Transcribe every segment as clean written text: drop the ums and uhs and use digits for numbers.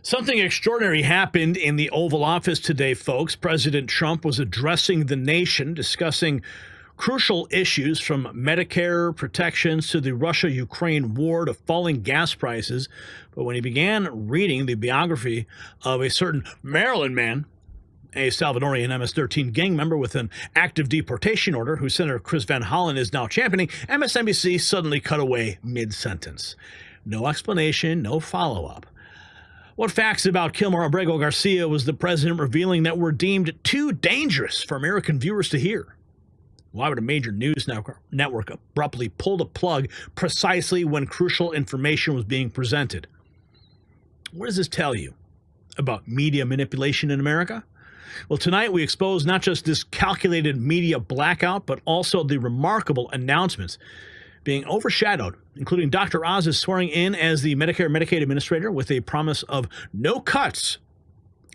Something extraordinary happened in the Oval Office today, folks. President Trump was addressing the nation, discussing crucial issues from Medicare protections to the Russia-Ukraine war to falling gas prices. But when he began reading the biography of a certain Maryland man, a Salvadorian MS-13 gang member with an active deportation order who Senator Chris Van Hollen is now championing, MSNBC suddenly cut away mid-sentence. No explanation, no follow-up. What facts about Kilmar Abrego Garcia was the president revealing that were deemed too dangerous for American viewers to hear? Why would a major news network abruptly pull the plug precisely when crucial information was being presented? What does this tell you about media manipulation in America? Well, tonight we expose not just this calculated media blackout, but also the remarkable announcements being overshadowed, including Dr. Oz's swearing in as the Medicare/Medicaid administrator with a promise of no cuts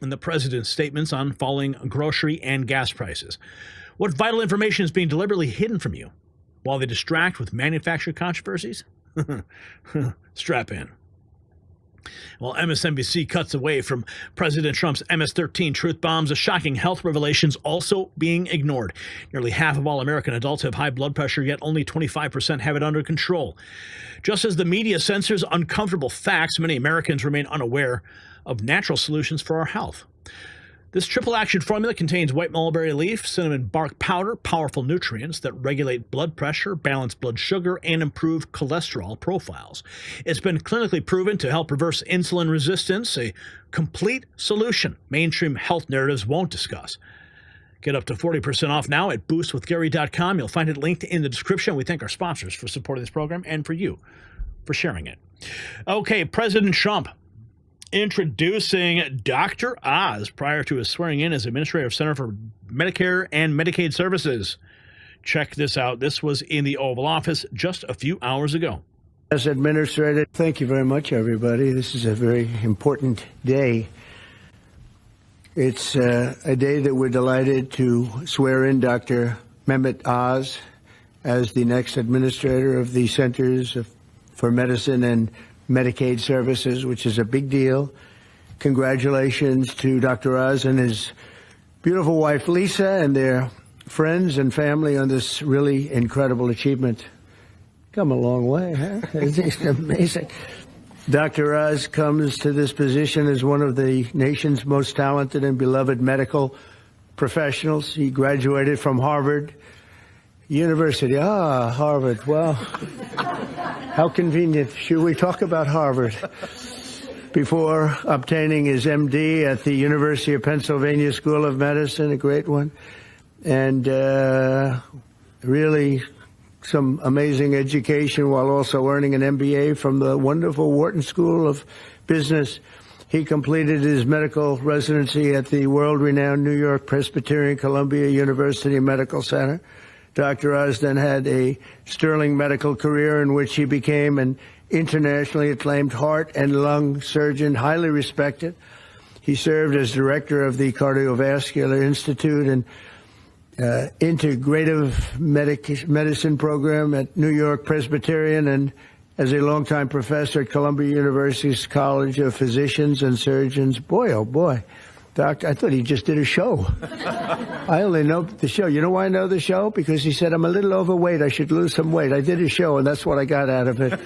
in the president's statements on falling grocery and gas prices. What vital information is being deliberately hidden from you while they distract with manufactured controversies? Strap in. While MSNBC cuts away from President Trump's MS-13 truth bombs, the shocking health revelations also being ignored. Nearly half of all American adults have high blood pressure, yet only 25% have it under control. Just as the media censors uncomfortable facts, many Americans remain unaware of natural solutions for our health. This triple action formula contains white mulberry leaf, cinnamon bark powder, powerful nutrients that regulate blood pressure, balance blood sugar, and improve cholesterol profiles. It's been clinically proven to help reverse insulin resistance, a complete solution mainstream health narratives won't discuss. Get up to 40% off now at boostwithgary.com. You'll find it linked in the description. We thank our sponsors for supporting this program and for you for sharing it. Okay, President Trump introducing Dr. Oz prior to his swearing in as Administrative Center for Medicare and Medicaid Services. Check this out. This was in the Oval Office just a few hours ago. As Administrator, thank you very much, everybody. This is a very important day. It's a day that we're delighted to swear in Dr. Mehmet Oz as the next administrator of the Centers for Medicine and Medicaid Services, which is a big deal. Congratulations to Dr. Oz and his beautiful wife, Lisa, and their friends and family on this really incredible achievement. Come a long way, huh? It's amazing. Dr. Oz comes to this position as one of the nation's most talented and beloved medical professionals. He graduated from Harvard University. Ah, Harvard. Well, how convenient. Should we talk about Harvard? Before obtaining his MD at the University of Pennsylvania School of Medicine, a great one, and really some amazing education while also earning an MBA from the wonderful Wharton School of Business. He completed his medical residency at the world-renowned New York Presbyterian Columbia University Medical Center. Dr. Oz then had a sterling medical career in which he became an internationally acclaimed heart and lung surgeon, highly respected. He served as director of the Cardiovascular Institute and Integrative Medicine program at New York Presbyterian, and as a longtime professor at Columbia University's College of Physicians and Surgeons. Boy, oh boy. Doctor, I thought he just did a show. I only know the show. You know why I know the show? Because he said, I'm a little overweight. I should lose some weight. I did a show, and that's what I got out of it.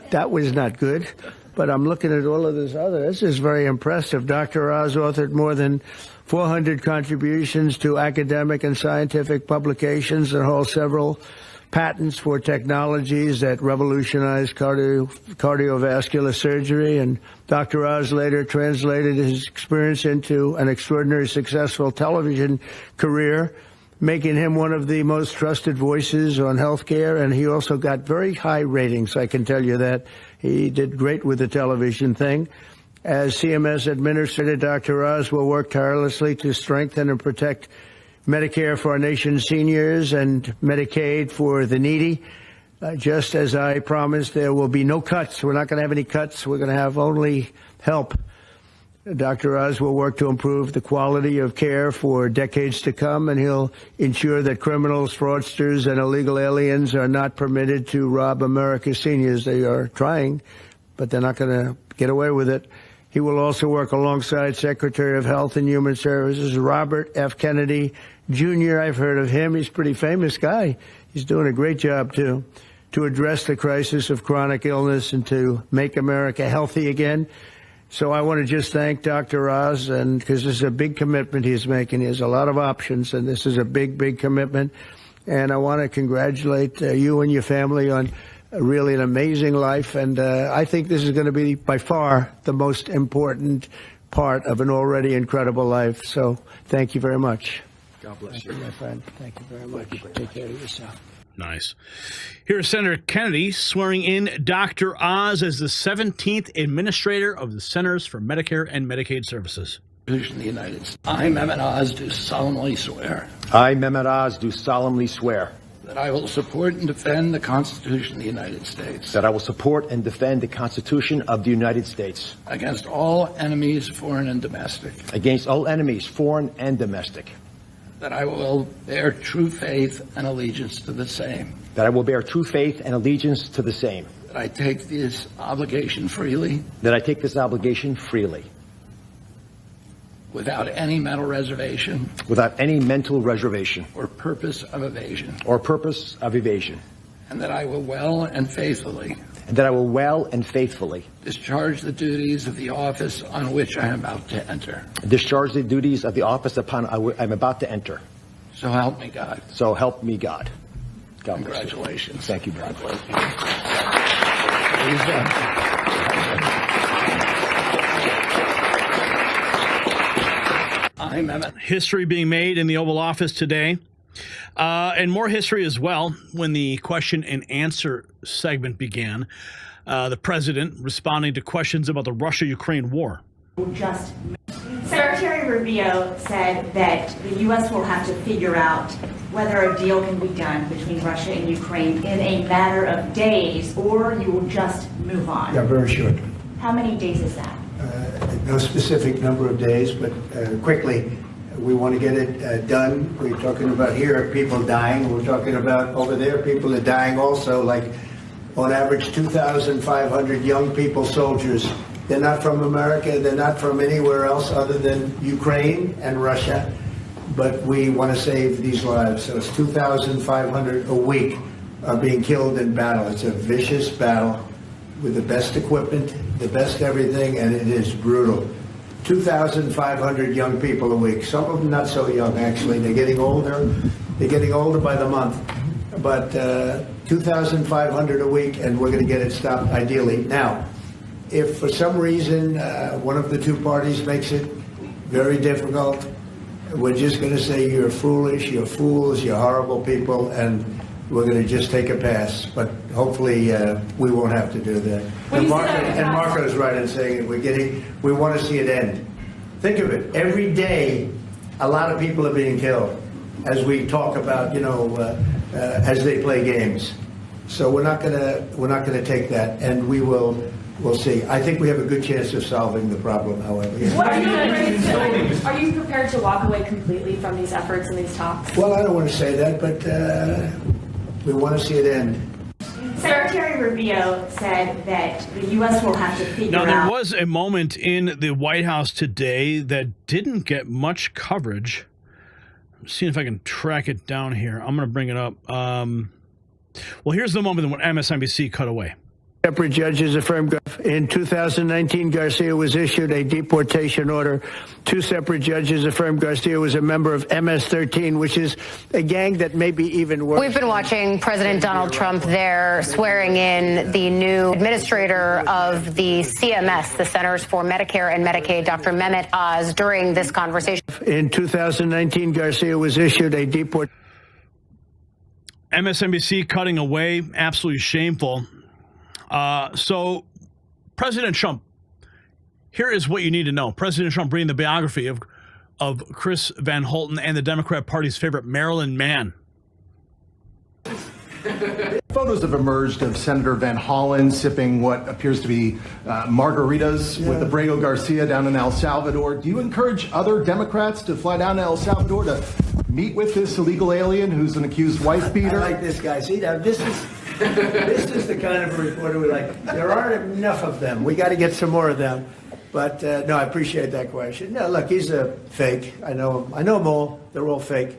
That was not good. But I'm looking at all of this other. This is very impressive. Dr. Oz authored more than 400 contributions to academic and scientific publications and holds several patents for technologies that revolutionized cardiovascular surgery. And Dr. Oz later translated his experience into an extraordinary successful television career, making him one of the most trusted voices on healthcare. And he also got very high ratings, I can tell you that. He did great with the television thing. As CMS Administrator, Dr. Oz will work tirelessly to strengthen and protect Medicare for our nation's seniors and Medicaid for the needy. Just as I promised, there will be no cuts. We're not going to have any cuts. We're going to have only help. Dr. Oz will work to improve the quality of care for decades to come, and he'll ensure that criminals, fraudsters, and illegal aliens are not permitted to rob America's seniors. They are trying, but they're not going to get away with it. He will also work alongside Secretary of Health and Human Services Robert F. Kennedy Jr. I've heard of him. He's a pretty famous guy. He's doing a great job, too, to address the crisis of chronic illness and to make America healthy again. So I want to just thank Dr. Oz, and because this is a big commitment he's making. He has a lot of options, and this is a big, big commitment. And I want to congratulate you and your family on really an amazing life. And I think this is going to be by far the most important part of an already incredible life. So thank you very much. God bless Thank you. you, my friend. Thank you very much. Take care of yourself. Nice. Here's Senator Kennedy swearing in Dr. Oz as the 17th Administrator of the Centers for Medicare and Medicaid Services. Constitution of the United States. I, Mehmet Oz, do solemnly swear I, Mehmet Oz, do solemnly swear that I will support and defend the Constitution of the United States that I will support and defend the Constitution of the United States against all enemies, foreign and domestic, against all enemies, foreign and domestic, that I will bear true faith and allegiance to the same, that I will bear true faith and allegiance to the same, that I take this obligation freely that I take this obligation freely, without any mental reservation without any mental reservation or purpose of evasion, or purpose of evasion, and that I will well and faithfully and that I will well and faithfully discharge the duties of the office on which I am about to enter. discharge the duties of the office upon I'm about to enter. So help me God. So help me God. God bless you. Congratulations. Thank you very much. I, Mehmet. History being made in the Oval Office today. And more history as well when the question and answer segment began. The president responding to questions about the Russia-Ukraine war. Secretary Rubio said that the U.S. will have to figure out whether a deal can be done between Russia and Ukraine in a matter of days, or you will just move on. Yeah, very short. How many days is that? No specific number of days, but quickly. We want to get it done. We're talking about here people dying. We're talking about over there people are dying also, like on average 2,500 young people, soldiers. They're not from America. They're not from anywhere else other than Ukraine and Russia. But we want to save these lives. So it's 2,500 a week are being killed in battle. It's a vicious battle with the best equipment, the best everything, and it is brutal. 2,500 young people a week. Some of them not so young, actually. They're getting older. They're getting older by the month. But 2,500 a week, and we're going to get it stopped ideally. Now, if for some reason one of the two parties makes it very difficult, we're just going to say you're foolish, you're fools, you're horrible people, and we're going to just take a pass. But hopefully we won't have to do that. And Marco is right in saying it. We want to see it end. Think of it. Every day, a lot of people are being killed as we talk about, as they play games. So we're not going to take that, and we'll see. I think we have a good chance of solving the problem, however. Are you prepared to walk away completely from these efforts and these talks? Well, I don't want to say that, but we want to see it end. Secretary Rubio said that the U.S. will have to figure out. Now, there was a moment in the White House today that didn't get much coverage. I'm seeing if I can track it down here. I'm going to bring it up. Well, here's the moment when MSNBC cut away. Separate judges affirmed in 2019 Garcia was issued a deportation order. Two separate judges affirmed Garcia was a member of MS-13, which is a gang that may be even worse. We've been watching President Donald Trump there swearing in the new administrator of the CMS, the Centers for Medicare and Medicaid, Dr. Mehmet Oz, during this conversation. In 2019 Garcia was issued a deportation. MSNBC cutting away, absolutely shameful. So President Trump, here is what you need to know. President Trump reading the biography of Chris Van Hollen and the Democrat Party's favorite Maryland man. Photos have emerged of Senator Van Hollen sipping what appears to be margaritas with Abrego Garcia down in El Salvador. Do you encourage other Democrats to fly down to El Salvador to meet with this illegal alien who's an accused wife beater? I like this guy. See, now this is the kind of reporter we like. There aren't enough of them. We got to get some more of them. But no, I appreciate that question. No, look, he's a fake. I know him. I know them all. They're all fake.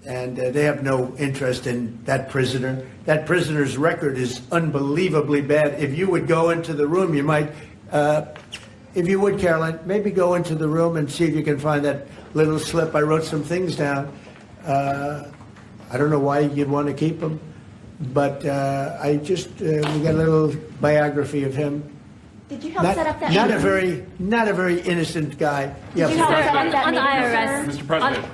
And they have no interest in that prisoner. That prisoner's record is unbelievably bad. If you would go into the room, you might, if you would, Caroline, maybe go into the room and see if you can find that little slip. I wrote some things down. I don't know why you'd want to keep him, but I just, we got a little biography of him. Did you help set up that Not meeting? not a very innocent guy. Did you help set up that on the meeting, IRS. Mr. President,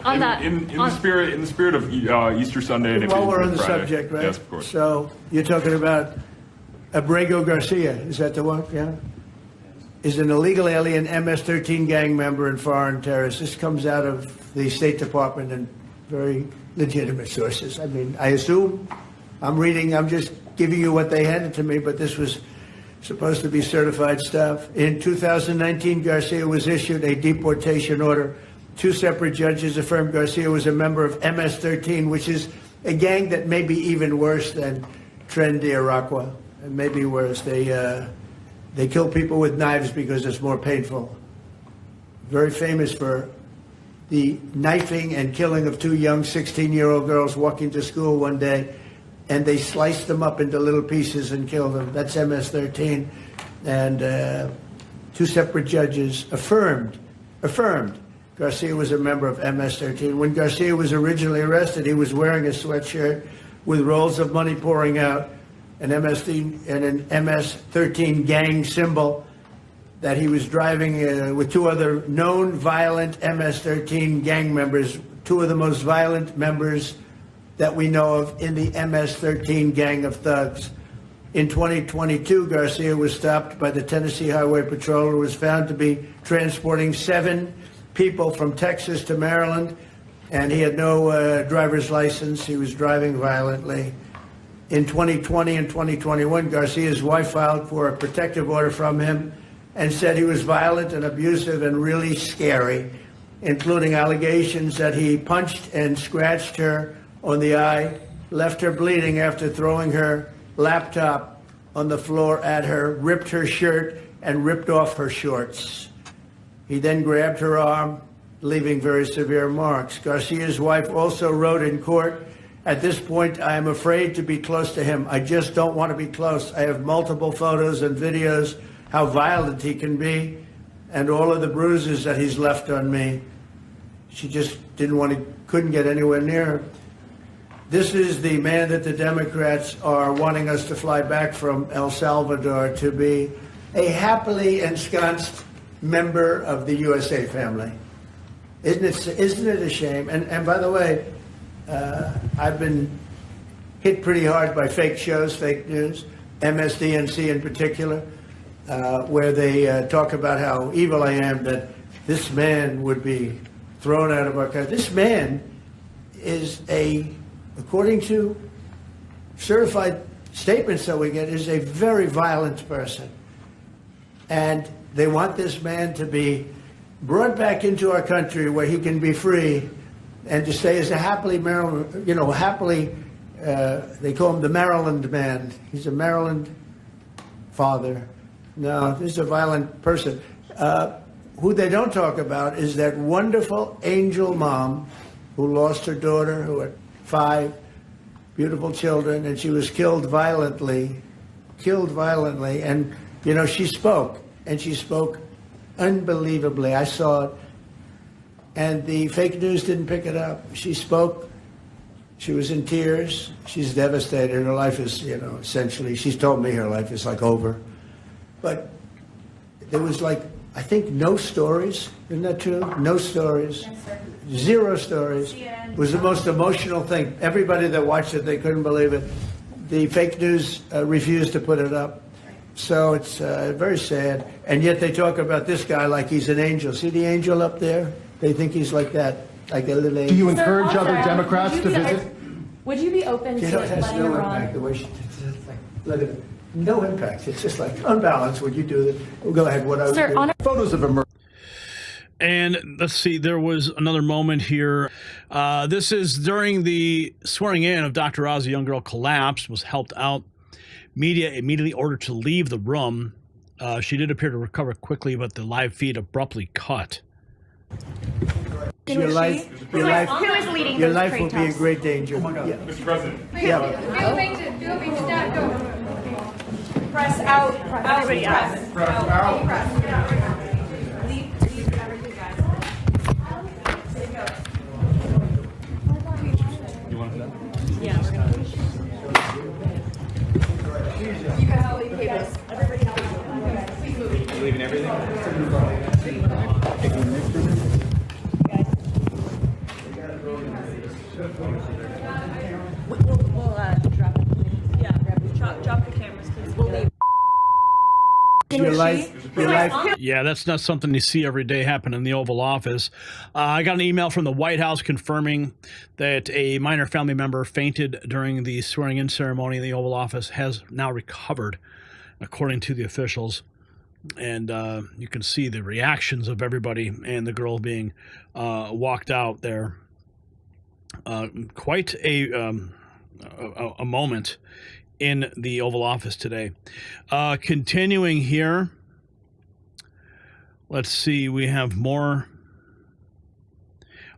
in the spirit of Easter Sunday, and Well, we're on the Friday. subject, right? Yes, of course. So you're talking about Abrego Garcia, is that the one? Yeah. Is an illegal alien MS-13 gang member and foreign terrorist. This comes out of the State Department and very legitimate sources. I mean, I assume I'm just giving you what they handed to me, but this was supposed to be certified stuff. In 2019, Garcia was issued a deportation order. 2 separate judges affirmed Garcia was a member of MS-13, which is a gang that may be even worse than Tren de Aragua, and maybe worse. They kill people with knives because it's more painful. Very famous for the knifing and killing of 2 young 16-year-old girls walking to school one day, and they sliced them up into little pieces and killed them. That's MS-13. And 2 separate judges affirmed Garcia was a member of MS-13. When Garcia was originally arrested, he was wearing a sweatshirt with rolls of money pouring out, an MS-13 gang symbol that he was driving with 2 other known violent MS-13 gang members, 2 of the most violent members that we know of in the MS-13 gang of thugs. In 2022, Garcia was stopped by the Tennessee Highway Patrol and was found to be transporting 7 people from Texas to Maryland, and he had no driver's license. He was driving violently. In 2020 and 2021, Garcia's wife filed for a protective order from him and said he was violent and abusive and really scary, including allegations that he punched and scratched her on the eye, left her bleeding after throwing her laptop on the floor at her, ripped her shirt, and ripped off her shorts. He then grabbed her arm, leaving very severe marks. Garcia's wife also wrote in court, "At this point, I am afraid to be close to him. I just don't want to be close. I have multiple photos and videos how violent he can be and all of the bruises that he's left on me." She just couldn't get anywhere near him. This is the man that the Democrats are wanting us to fly back from El Salvador to be a happily ensconced member of the USA family. Isn't it a shame? And by the way, I've been hit pretty hard by fake shows, fake news, MSDNC in particular, where they talk about how evil I am, that this man would be thrown out of our country. This man is according to certified statements that we get, is a very violent person. And they want this man to be brought back into our country where he can be free and to stay as a happily Maryland, they call him the Maryland man. He's a Maryland father. No, this is a violent person. Who they don't talk about is that wonderful angel mom who lost her daughter, who had 5 beautiful children, and she was killed violently. And, she spoke, and she spoke unbelievably. I saw it. And the fake news didn't pick it up. She spoke. She was in tears. She's devastated. Her life is, essentially, she's told me her life is like over. But there was I think no stories. Isn't that true? No stories. Yes, sir. 0 stories. It was the most emotional thing. Everybody that watched it, they couldn't believe it. The fake news refused to put it up. So it's very sad. And yet they talk about this guy like he's an angel. See the angel up there? They think he's like that, like a little angel. Do you encourage other Democrats to visit? Would you be open to It has letting no Iran? impact. The way she did it, let it. No impact. It's just unbalanced. Would you do that? Well, go ahead. What I would Sir, do. Photos of emergency. And let's see, there was another moment here. This is during the swearing in of Dr. Oz. A young girl collapsed, was helped out. Media immediately ordered to leave the room. She did appear to recover quickly, but the live feed abruptly cut. Your life Who is leading your those life trade will be in talks? great danger. Mr. President. Press out. Everybody out. Press out. Leave everything, guys. You want to? Yeah, we're gonna. You can help leave cables. Everybody else. Please move. You leaving everything? We'll drop it. Yeah, drop the cameras, please. We'll leave. Your life. Yeah, that's not something you see every day happen in the Oval Office. I got an email from the White House confirming that a minor family member fainted during the swearing-in ceremony in the Oval Office has now recovered, according to the officials. And you can see the reactions of everybody and the girl being walked out there. Quite a moment in the Oval Office today. Continuing here, let's see, we have more.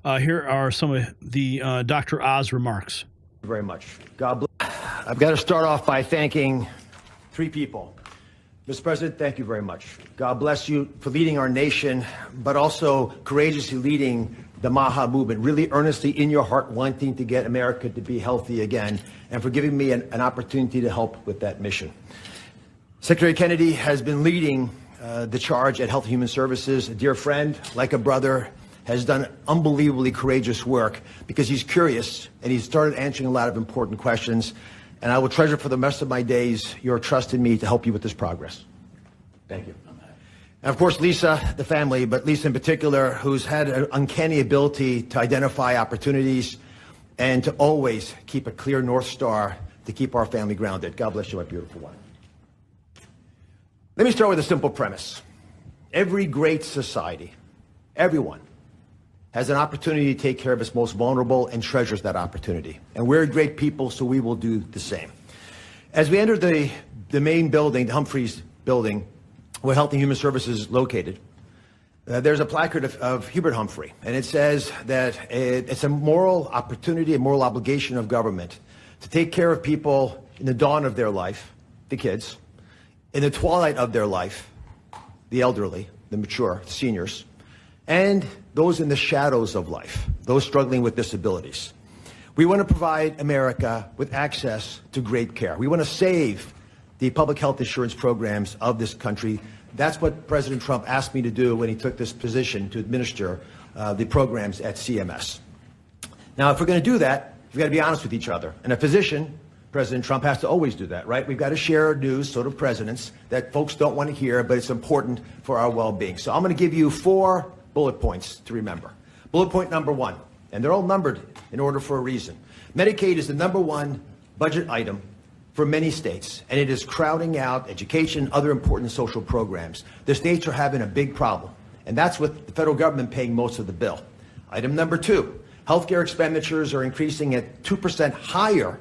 Here are some of the Dr. Oz remarks. Thank you very much. God bless. I've got to start off by thanking three people. Mr. President, thank you very much. God bless you for leading our nation, but also courageously leading the MAHA movement, really earnestly in your heart wanting to get America to be healthy again, and for giving me an opportunity to help with that mission. Secretary Kennedy has been leading the charge at Health and Human Services. A dear friend, like a brother, has done unbelievably courageous work because he's curious and he's started answering a lot of important questions. And I will treasure for the rest of my days your trust in me to help you with this progress. Thank you. And of course, Lisa, the family, but Lisa in particular, who's had an uncanny ability to identify opportunities and to always keep a clear North Star to keep our family grounded. God bless you, my beautiful one. Let me start with a simple premise. Every great society, everyone, has an opportunity to take care of its most vulnerable and treasures that opportunity. And we're great people, so we will do the same. As we enter the main building, the Humphreys building, where Health and Human Services is located, there's a placard of Hubert Humphrey, and it says that it's a moral opportunity, a moral obligation of government to take care of people in the dawn of their life, the kids, in the twilight of their life, the elderly, the mature, the seniors, and those in the shadows of life, those struggling with disabilities. We want to provide America with access to great care. We want to save the public health insurance programs of this country. That's what President Trump asked me to do when he took this position to administer the programs at CMS. Now, if we're going to do that, we've got to be honest with each other. And a physician, President Trump, has to always do that, right? We've got to share news, sort of presidents, that folks don't want to hear, but it's important for our well-being. So I'm going to give you 4 bullet points to remember. Bullet point number 1, and they're all numbered in order for a reason. Medicaid is the #1 budget item for many states, and it is crowding out education, other important social programs. The states are having a big problem, and that's with the federal government paying most of the bill. Item number 2, healthcare expenditures are increasing at 2% higher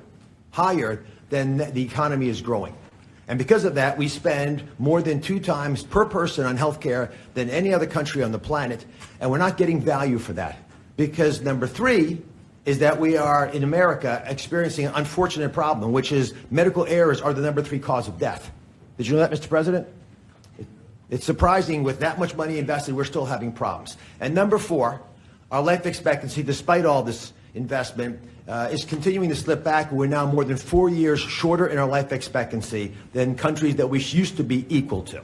than the economy is growing. And because of that, we spend more than 2 times per person on healthcare than any other country on the planet, and we're not getting value for that. Because number 3 is that we are, in America, experiencing an unfortunate problem, which is medical errors are the number 3 cause of death. Did you know that, Mr. President? It's surprising with that much money invested, we're still having problems. And number 4, our life expectancy, despite all this investment, is continuing to slip back. We're now more than 4 years shorter in our life expectancy than countries that we used to be equal to.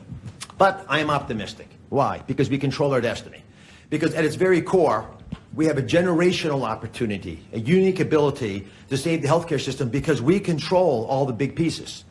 But I am optimistic. Why? Because we control our destiny. Because at its very core, we have a generational opportunity, a unique ability to save the healthcare system because we control all the big pieces.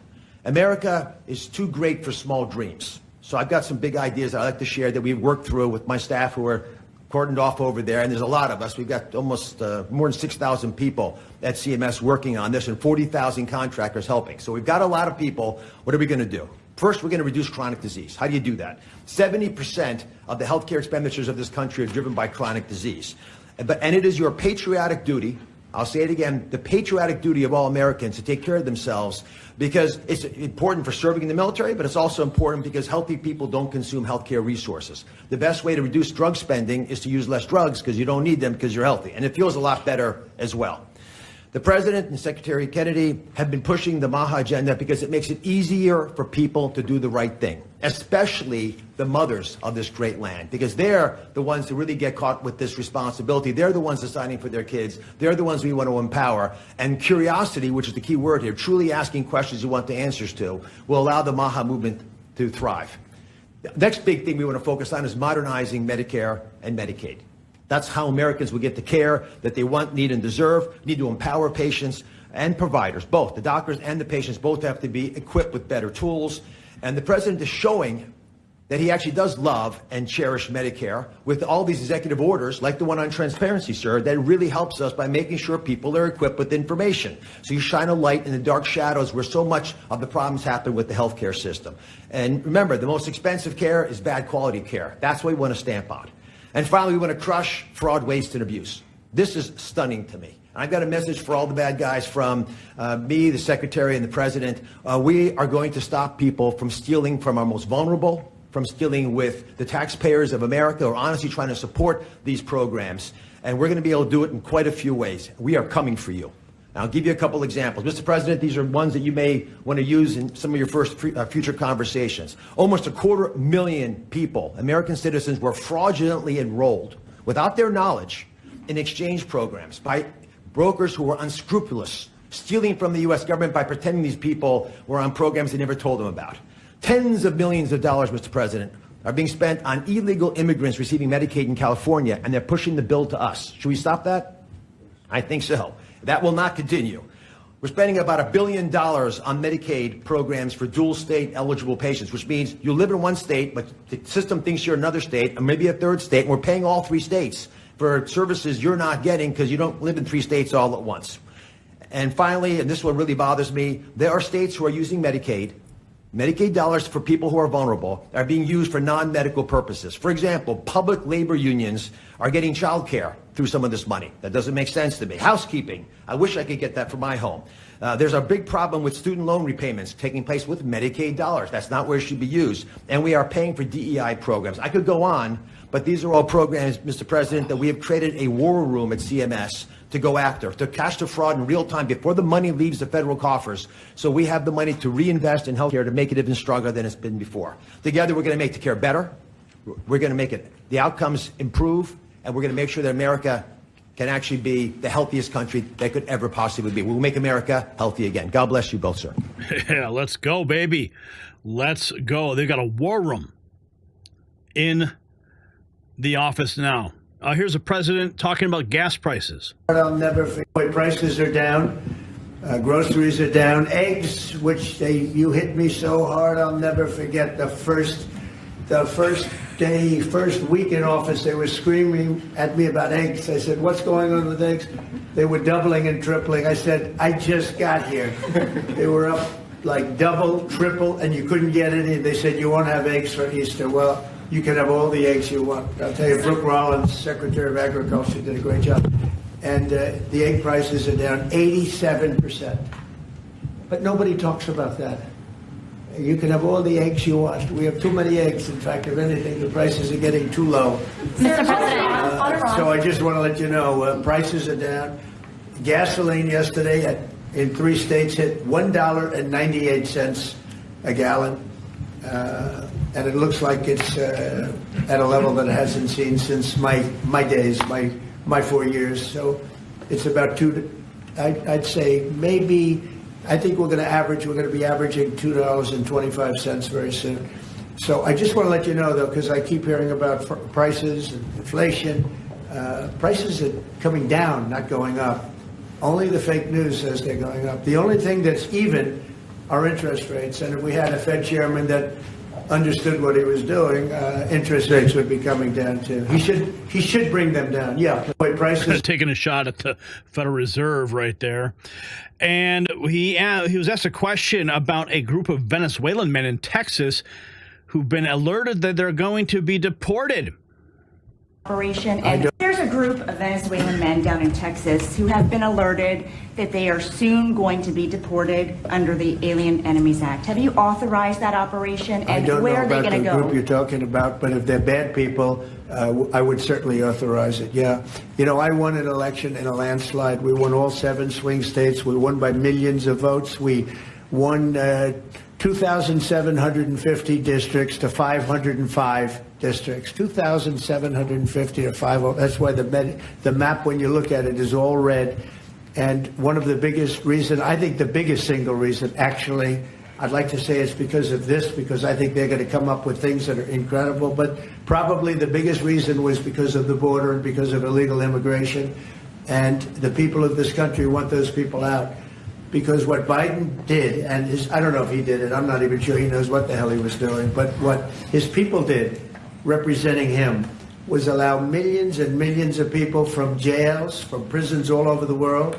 America is too great for small dreams. So I've got some big ideas I'd like to share that we've worked through with my staff who are cordoned off over there, and there's a lot of us. We've got almost more than 6,000 people at CMS working on this and 40,000 contractors helping. So we've got a lot of people. What are we going to do? First, we're going to reduce chronic disease. How do you do that? 70% of the healthcare expenditures of this country are driven by chronic disease. And it is your patriotic duty I'll say it again, the patriotic duty of all Americans to take care of themselves, because it's important for serving in the military, but it's also important because healthy people don't consume healthcare resources. The best way to reduce drug spending is to use less drugs because you don't need them because you're healthy. And it feels a lot better as well. The President and Secretary Kennedy have been pushing the MAHA agenda because it makes it easier for people to do the right thing, especially the mothers of this great land, because they're the ones who really get caught with this responsibility. They're the ones deciding for their kids. They're the ones we want to empower. And curiosity, which is the key word here, truly asking questions you want the answers to, will allow the MAHA movement to thrive. The next big thing we want to focus on is modernizing Medicare and Medicaid. That's how Americans will get the care that they want, need, and deserve. We need to empower patients and providers, both. The doctors and the patients both have to be equipped with better tools. And the President is showing that he actually does love and cherish Medicare with all these executive orders, like the one on transparency, sir, that really helps us by making sure people are equipped with information. So you shine a light in the dark shadows where so much of the problems happen with the healthcare system. And remember, the most expensive care is bad quality care. That's what we want to stamp on. And finally, we want to crush fraud, waste, and abuse. This is stunning to me. I've got a message for all the bad guys from me, the Secretary, and the President. We are going to stop people from stealing from our most vulnerable, from stealing with the taxpayers of America, or honestly trying to support these programs. And we're going to be able to do it in quite a few ways. We are coming for you. I'll give you a couple examples. Mr. President, these are ones that you may want to use in some of your future conversations. Almost 250,000 people, American citizens, were fraudulently enrolled without their knowledge in exchange programs by brokers who were unscrupulous, stealing from the U.S. government by pretending these people were on programs they never told them about. Tens of millions of dollars, Mr. President, are being spent on illegal immigrants receiving Medicaid in California, and they're pushing the bill to us. Should we stop that? I think so. That will not continue. We're spending about $1 billion on Medicaid programs for dual state eligible patients, which means you live in one state, but the system thinks you're another state, or maybe a third state, and we're paying all 3 states for services you're not getting because you don't live in 3 states all at once. And finally, and this one really bothers me, there are states who are using Medicaid dollars for people who are vulnerable are being used for non-medical purposes. For example, public labor unions are getting child care through some of this money. That doesn't make sense to me. Housekeeping, I wish I could get that for my home. There's a big problem with student loan repayments taking place with Medicaid dollars. That's not where it should be used. And we are paying for DEI programs. I could go on, but these are all programs, Mr. President, that we have created a war room at CMS to go after, to catch the fraud in real time before the money leaves the federal coffers, so we have the money to reinvest in healthcare to make it even stronger than it's been before. Together, we're going to make the care better. We're going to make the outcomes improve, and we're going to make sure that America can actually be the healthiest country that could ever possibly be. We'll make America healthy again. God bless you both, sir. Yeah, let's go, baby. Let's go. They've got a war room in the office now. Here's a president talking about gas prices. I'll never forget. Prices are down. Groceries are down. Eggs, which you hit me so hard, I'll never forget the first week in office, they were screaming at me about eggs. I said, what's going on with eggs? They were doubling and tripling. I said, I just got here. They were up like double, triple, and you couldn't get any. They said, you won't have eggs for Easter. Well, you can have all the eggs you want. I'll tell you, Brooke Rollins, Secretary of Agriculture, did a great job. And the egg prices are down 87%. But nobody talks about that. You can have all the eggs you want. We have too many eggs. In fact, if anything, the prices are getting too low. Mr. President, So I just want to let you know, prices are down. Gasoline yesterday in 3 states hit $1.98 a gallon. And it looks like it's at a level that it hasn't seen since my days, my 4 years. So it's about I'd say maybe, I think we're going to be averaging $2.25 very soon. So I just want to let you know, though, because I keep hearing about prices and inflation. Prices are coming down, not going up. Only the fake news says they're going up. The only thing that's even are interest rates. And if we had a Fed chairman that understood what he was doing, interest rates would be coming down too. He should bring them down. Yeah, prices. Taking a shot at the Federal Reserve right there. And he was asked a question about a group of Venezuelan men in Texas who've been alerted that they're going to be deported. operation, and there's a group of Venezuelan men down in Texas who have been alerted that they are soon going to be deported under the Alien Enemies Act. Have you authorized that operation, and where are they going to go? I don't know about the group you're talking about, but if they're bad people, I would certainly authorize it. Yeah. You know, I won an election in a landslide. We won all 7 swing states. We won by millions of votes. We won 2,750 districts to 505 districts. 2,750 to 50. That's why the map, when you look at it, is all red. And one of the biggest reason, I think the biggest single reason, actually, I'd like to say it's because of this, because I think they're going to come up with things that are incredible. But probably the biggest reason was because of the border and because of illegal immigration. And the people of this country want those people out. Because what Biden did, and I don't know if he did it, I'm not even sure he knows what the hell he was doing, but what his people did, representing him, was allow millions and millions of people from jails, from prisons all over the world,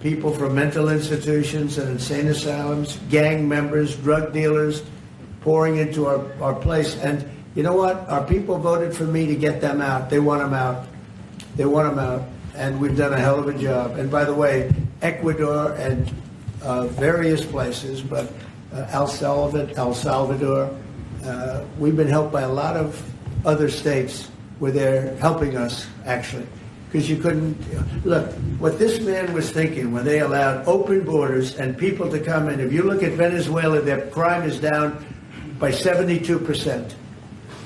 people from mental institutions and insane asylums, gang members, drug dealers, pouring into our place. And you know what? Our people voted for me to get them out. They want them out. They want them out. And we've done a hell of a job. And by the way, Ecuador and various places, but El Salvador, we've been helped by a lot of other states where they're helping us, actually. Because you couldn't, look, what this man was thinking when they allowed open borders and people to come in, if you look at Venezuela, their crime is down by 72%.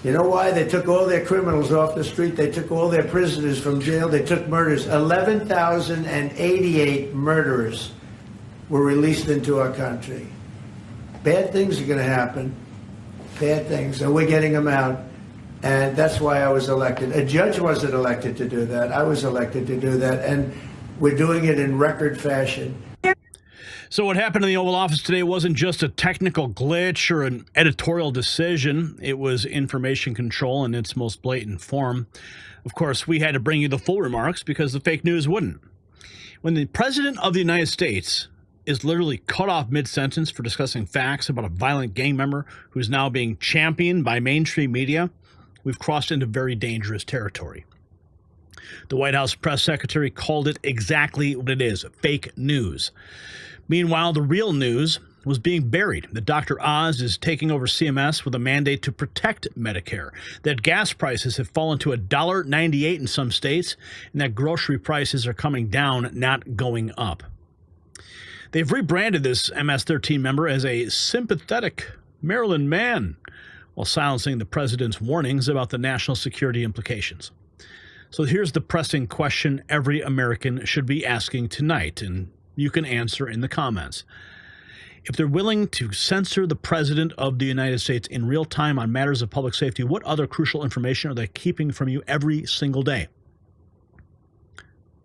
You know why? They took all their criminals off the street. They took all their prisoners from jail. They took murders. 11,088 murderers were released into our country. Bad things are going to happen. Bad things. And we're getting them out. And that's why I was elected. A judge wasn't elected to do that. I was elected to do that. And we're doing it in record fashion. So what happened in the Oval Office today wasn't just a technical glitch or an editorial decision. It was information control in its most blatant form. Of course, we had to bring you the full remarks because the fake news wouldn't. When the President of the United States is literally cut off mid-sentence for discussing facts about a violent gang member who's now being championed by mainstream media, we've crossed into very dangerous territory. The White House press secretary called it exactly what it is, fake news. Meanwhile, the real news was being buried, that Dr. Oz is taking over CMS with a mandate to protect Medicare, that gas prices have fallen to $1.98 in some states, and that grocery prices are coming down, not going up. They've rebranded this MS-13 member as a sympathetic Maryland man, while silencing the president's warnings about the national security implications. So here's the pressing question every American should be asking tonight, and you can answer in the comments. If they're willing to censor the President of the United States in real time on matters of public safety, what other crucial information are they keeping from you every single day?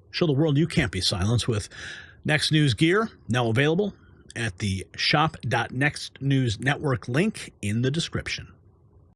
Show the world you can't be silenced with Next News gear, now available at the shop.nextnewsnetwork link in the description.